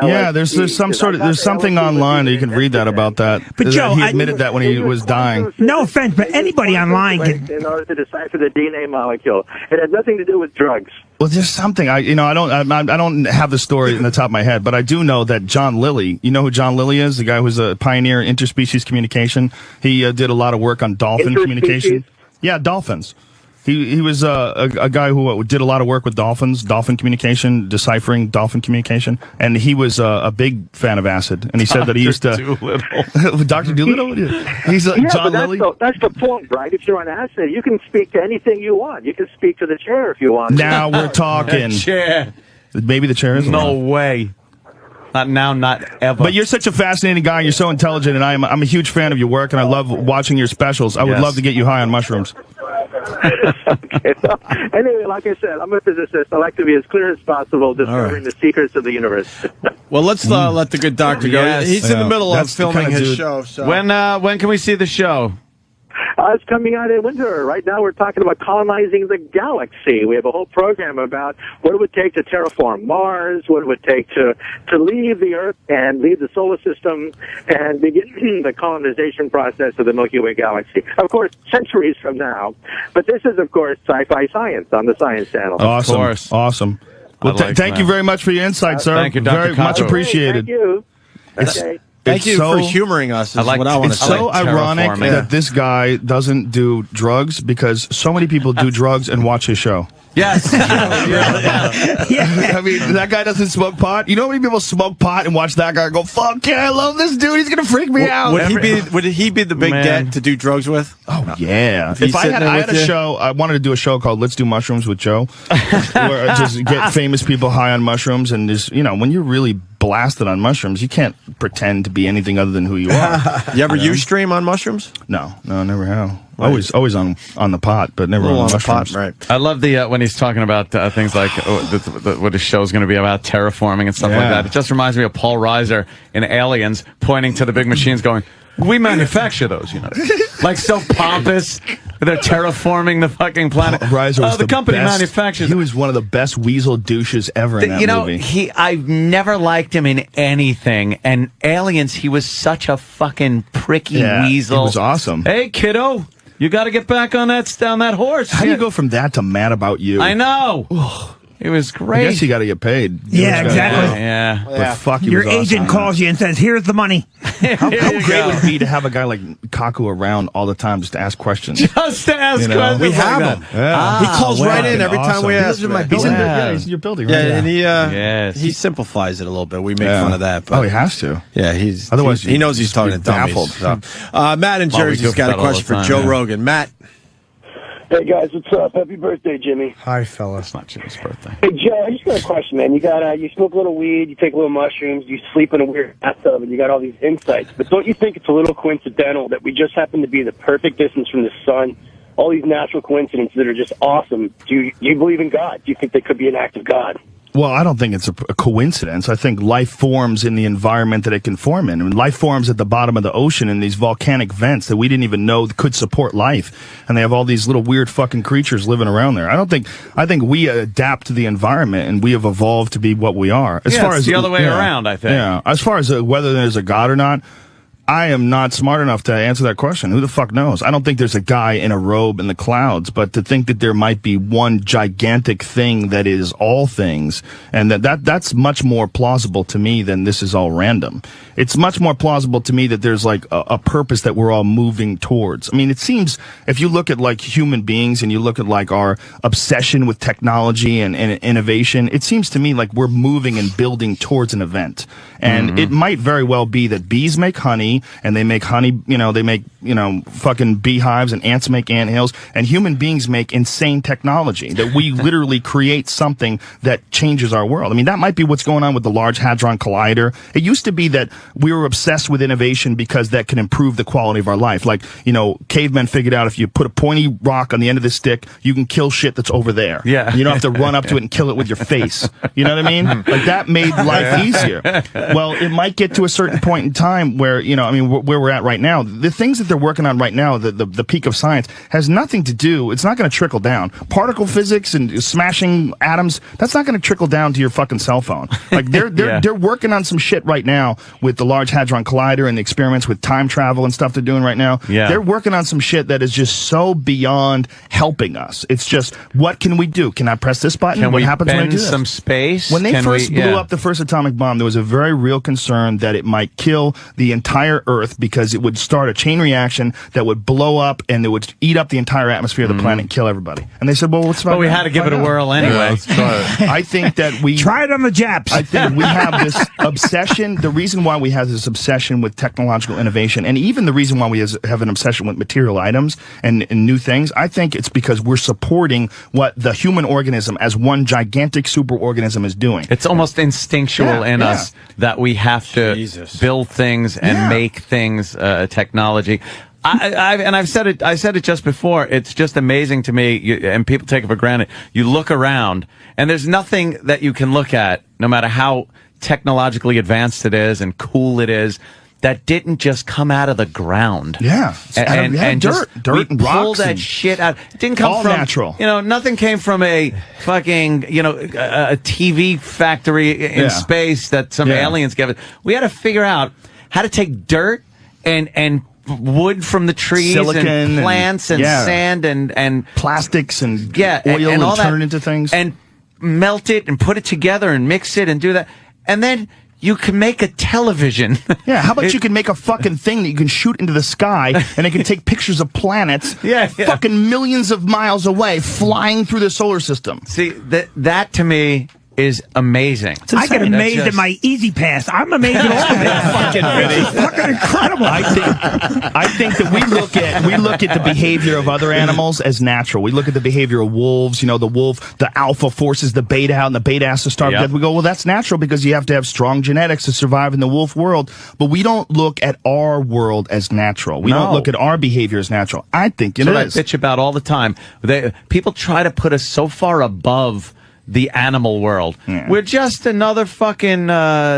Yeah, there's something online that you can read that about that. But Joe, he admitted that when he was dying. No offense, but anybody online can. In order to decipher the DNA molecule, it had nothing to do with drugs. Well, there's something I don't have the story in the top of my head, but I do know that John Lilly. You know who John Lilly is? The guy who's a pioneer in interspecies communication. He did a lot of work on dolphin communication. Yeah, dolphins. He was a guy who did a lot of work with dolphins, dolphin communication, deciphering dolphin communication, and he was a big fan of acid. And he said that he used to. Dr. Doolittle? He's John Lilly. That's the point, right? If you're on acid, you can speak to anything you want. You can speak to the chair if you want. Now we're talking. Chair. Maybe the chair is no way. Not now, not ever. But you're such a fascinating guy, and you're so intelligent, and I'm a huge fan of your work, and I love watching your specials. I would love to get you high on mushrooms. Okay, so anyway, like I said, I'm a physicist. I like to be as clear as possible, discovering the secrets of the universe. Well, let's let the good doctor go. Yes. He's in the middle of filming his show. So. When can we see the show? It's coming out in winter. Right now we're talking about colonizing the galaxy. We have a whole program about what it would take to terraform Mars, what it would take to leave the Earth and leave the solar system and begin the colonization process of the Milky Way galaxy. Of course, centuries from now. But this is, of course, sci-fi science on the Science Channel. Awesome. Of course. Awesome. Well, thank you very much for your insight, sir. Thank you, Dr. Very much appreciated. Thank you. Okay. Thank you for humoring us. Is what I want to say. It's so ironic that this guy doesn't do drugs because so many people do drugs and watch his show. Yes. I mean, that guy doesn't smoke pot. You know how many people smoke pot and watch that guy and go, fuck yeah, I love this dude. He's going to freak me out. Would he be the big get to do drugs with? Oh, yeah. If I had a show, I wanted to do a show called Let's Do Mushrooms with Joe, where I just get famous people high on mushrooms. And just, when you're really blasted on mushrooms, you can't pretend to be anything other than who you are. You ever Ustream on mushrooms? No, never have. Always on the pot, but never on the mushrooms. Pot, right. I love the when he's talking about things like what his show's going to be about, terraforming and stuff like that. It just reminds me of Paul Reiser in Aliens, pointing to the big machines, going, "We manufacture those, like so pompous. They're terraforming the fucking planet." Reiser was the company manufactures. He was one of the best weasel douches ever in that movie. I've never liked him in anything. And Aliens, he was such a fucking pricky weasel. He was awesome. Hey, kiddo. You got to get back on that horse. How do you go from that to Mad About You? I know. It was great. I guess you got to get paid. Yeah, exactly. Yeah. But fuck, your agent calls you and says, "Here's the money." How great would it be to have a guy like Kaku around all the time just to ask questions? Just to ask questions. We have him. Yeah. He calls right in every time we ask him. He's in your building. Right? Yeah, and he simplifies it a little bit. We make fun of that. But he has to. Yeah, otherwise he knows he's talking to dummies. So. Matt in Jersey's got a question for Joe Rogan. Matt. Hey guys, what's up? Happy birthday, Jimmy. Hi, fella. It's not Jimmy's birthday. Hey Joe, I just got a question, man. You smoke a little weed, you take a little mushrooms, you sleep in a weird bathtub, and you got all these insights. But don't you think it's a little coincidental that we just happen to be the perfect distance from the sun? All these natural coincidences that are just awesome. Do you believe in God? Do you think they could be an act of God? Well, I don't think it's a coincidence. I think life forms in the environment that it can form in. I mean, life forms at the bottom of the ocean in these volcanic vents that we didn't even know could support life. And they have all these little weird fucking creatures living around there. I think we adapt to the environment and we have evolved to be what we are. As far as the other way around, I think. Yeah. As far as whether there's a God or not, I am not smart enough to answer that question. Who the fuck knows? I don't think there's a guy in a robe in the clouds, but to think that there might be one gigantic thing that is all things, and that's much more plausible to me than this is all random. It's much more plausible to me that there's like a purpose that we're all moving towards. I mean, it seems, if you look at like human beings and you look at like our obsession with technology and innovation, it seems to me like we're moving and building towards an event. And it might very well be that bees make honey, and they make honey, they make, fucking beehives, and ants make anthills, and human beings make insane technology, that we literally create something that changes our world. I mean, that might be what's going on with the Large Hadron Collider. It used to be that we were obsessed with innovation because that can improve the quality of our life. Like, cavemen figured out if you put a pointy rock on the end of the stick, you can kill shit that's over there. Yeah. You don't have to run up to it and kill it with your face. You know what I mean? Like, that made life easier. Well, it might get to a certain point in time where, I mean, where we're at right now, the things that they're working on right now, the peak of science, has nothing to do. It's not going to trickle down. Particle physics and smashing atoms, that's not going to trickle down to your fucking cell phone. Like they're working on some shit right now with the Large Hadron Collider and the experiments with time travel and stuff they're doing right now. Yeah. They're working on some shit that is just so beyond helping us. It's just, what can we do? Can I press this button? Can what we happens when I bend do this? some space? When they first blew up the first atomic bomb, there was a very real concern that it might kill the entire Earth because it would start a chain reaction that would blow up and it would eat up the entire atmosphere of the planet and kill everybody. And they said, well, what's about But we had to give it a whirl anyway. I think that we... Try it on the Japs. I think we have this obsession. The reason why we have this obsession with technological innovation, and even the reason why we have an obsession with material items and new things, I think it's because we're supporting what the human organism as one gigantic superorganism is doing. It's almost instinctual in us that we have to build things and make things, technology. I've said it. I said it just before. It's just amazing to me, and people take it for granted. You look around, and there's nothing that you can look at, no matter how technologically advanced it is and cool it is, that didn't just come out of the ground. Yeah, and dirt and rocks. Pull that shit out. It didn't come from natural. Nothing came from a fucking a TV factory in space that some aliens gave it. We had to figure out how to take dirt and wood from the trees, silicon and plants and sand and plastics and oil and all turn that, it into things and melt it and put it together and mix it and do that, and then you can make a television. Yeah, how about you can make a fucking thing that you can shoot into the sky and it can take pictures of planets fucking millions of miles away flying through the solar system. See, that to me is amazing. I get amazed at my Easy Pass. I'm amazed at all of it. It's fucking incredible. I think that we look at the behavior of other animals as natural. We look at the behavior of wolves. The wolf, the alpha forces the beta out, and the beta has to starve to death. We go, well, that's natural because you have to have strong genetics to survive in the wolf world. But we don't look at our world as natural. We don't look at our behavior as natural. I think it is. I bitch about all the time. People try to put us so far above the animal world. We're just another fucking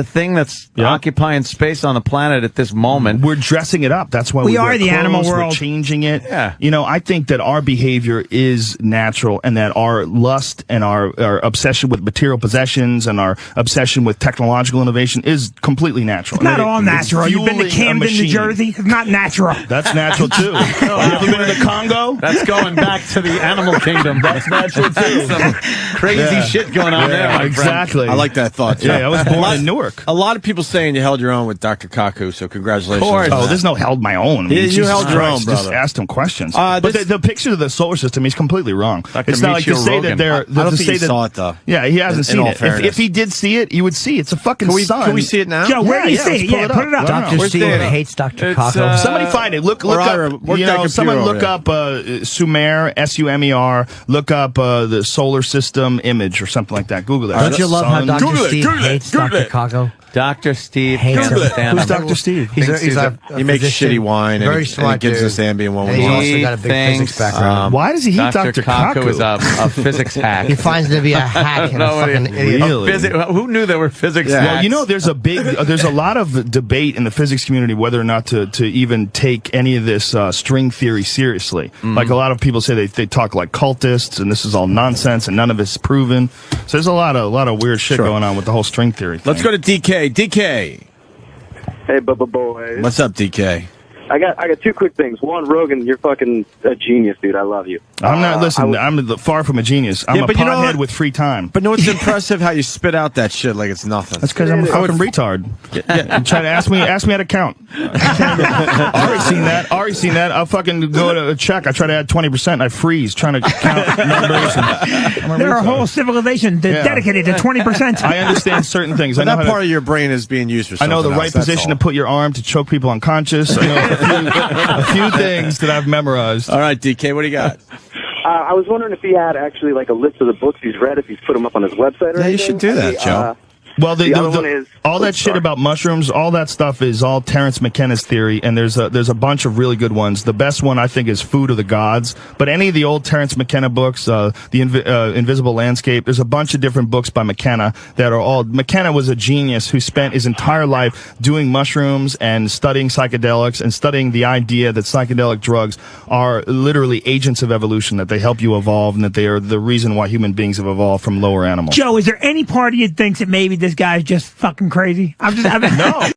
thing that's occupying space on the planet at this moment. We're dressing it up. That's why we are the animal world. We're changing it. Yeah. I think that our behavior is natural, and that our lust and our obsession with material possessions and our obsession with technological innovation is completely natural. It's not all natural. You've been to Camden, New Jersey? It's not natural. That's natural too. You ever been to the Congo? That's going back to the animal kingdom. That's natural too. Some crazy shit going on there, my exactly. friend. I like that thought, too. Yeah, I was born in Newark. A lot of people saying you held your own with Dr. Kaku, so congratulations. Of course. Oh, there's no held my own. You held your own, brother. Just asked him questions. But the picture of the solar system, he's completely wrong. It's not like to say Rogan. that they're... I don't think he saw it, though. Yeah, he hasn't seen it. Fairness. If he did see it, you would see it's a fucking sun. Can we see it now? Joe, where do you see it? Yeah, put it up. Dr. Steve hates Dr. Kaku. Somebody find it. Look up. Someone look up Sumer, S-U-M-E-R. Look up the solar system image or something like that. Google that. Don't you love how Dr. Steve hates Dr. Kaku? Dr. Steve hates him. Who's Dr. Steve? He makes shitty wine and he gives us Ambien one. He's also got a big physics background. Why does he hate Dr. Kaku is a physics hack. He finds him to be a hack and a fucking idiot. Really? Who knew there were physics hacks? Well, there's a lot of debate in the physics community whether or not to even take any of this string theory seriously. Like a lot of people say they talk like cultists and this is all nonsense and none of it's proven. So there's a lot of weird shit going on with the whole string theory thing. Let's go to DK. DK. Hey, Bubba Boys. What's up, DK? I got two quick things. One, Rogan, you're fucking a genius, dude. I love you. I'm not, listen, I'm far from a genius. I'm a pothead with free time. But it's impressive how you spit out that shit like it's nothing. That's because I'm a fucking retard. Yeah, try to ask me how to count. Already seen that. I'll fucking go to a check. I try to add 20% and I freeze trying to count numbers. There are a whole civilization dedicated to 20%. I understand certain things. But that part of your brain is being used for something I know the right position to put your arm to choke people unconscious. I know a few things that I've memorized. All right, DK, what do you got? I was wondering if he had actually like a list of the books he's read, if he's put them up on his website or anything. You should do that, Joe. Well, the other one is all that shit about mushrooms. All that stuff is all Terence McKenna's theory, and there's a bunch of really good ones. The best one I think is Food of the Gods. But any of the old Terence McKenna books, The Invisible Landscape, there's a bunch of different books by McKenna that are all. McKenna was a genius who spent his entire life doing mushrooms and studying psychedelics and studying the idea that psychedelic drugs are literally agents of evolution, that they help you evolve, and that they are the reason why human beings have evolved from lower animals. Joe, is there any part of you that thinks that maybe this guy's just fucking crazy? No.